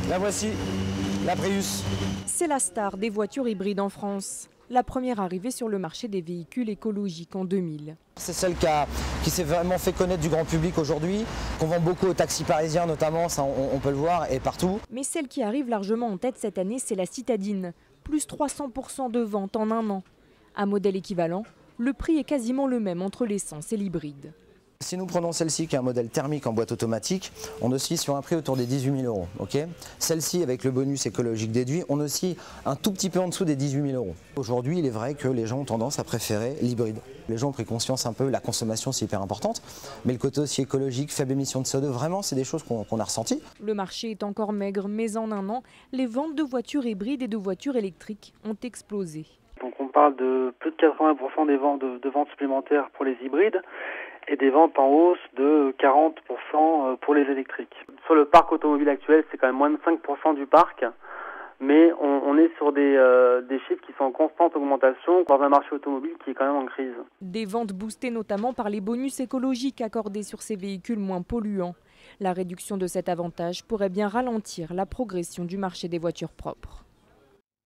La voici, la Prius. C'est la star des voitures hybrides en France. La première arrivée sur le marché des véhicules écologiques en 2000. C'est celle qui s'est vraiment fait connaître du grand public aujourd'hui, qu'on vend beaucoup aux taxis parisiens notamment, ça on peut le voir, et partout. Mais celle qui arrive largement en tête cette année, c'est la citadine. Plus 300% de ventes en un an. Un modèle équivalent, le prix est quasiment le même entre l'essence et l'hybride. Si nous prenons celle-ci qui est un modèle thermique en boîte automatique, on oscille sur un prix autour des 18 000 €. Okay, celle-ci avec le bonus écologique déduit, on oscille un tout petit peu en dessous des 18 000 €. Aujourd'hui, il est vrai que les gens ont tendance à préférer l'hybride. Les gens ont pris conscience un peu, la consommation c'est hyper importante, mais le côté aussi écologique, faible émission de CO2, vraiment c'est des choses qu'on a ressenties. Le marché est encore maigre, mais en un an, les ventes de voitures hybrides et de voitures électriques ont explosé. Donc on parle de plus de 80% des ventes de ventes supplémentaires pour les hybrides et des ventes en hausse de 40% pour les électriques. Sur le parc automobile actuel, c'est quand même moins de 5% du parc, mais on est sur des chiffres qui sont en constante augmentation dans un marché automobile qui est quand même en crise. Des ventes boostées notamment par les bonus écologiques accordés sur ces véhicules moins polluants. La réduction de cet avantage pourrait bien ralentir la progression du marché des voitures propres.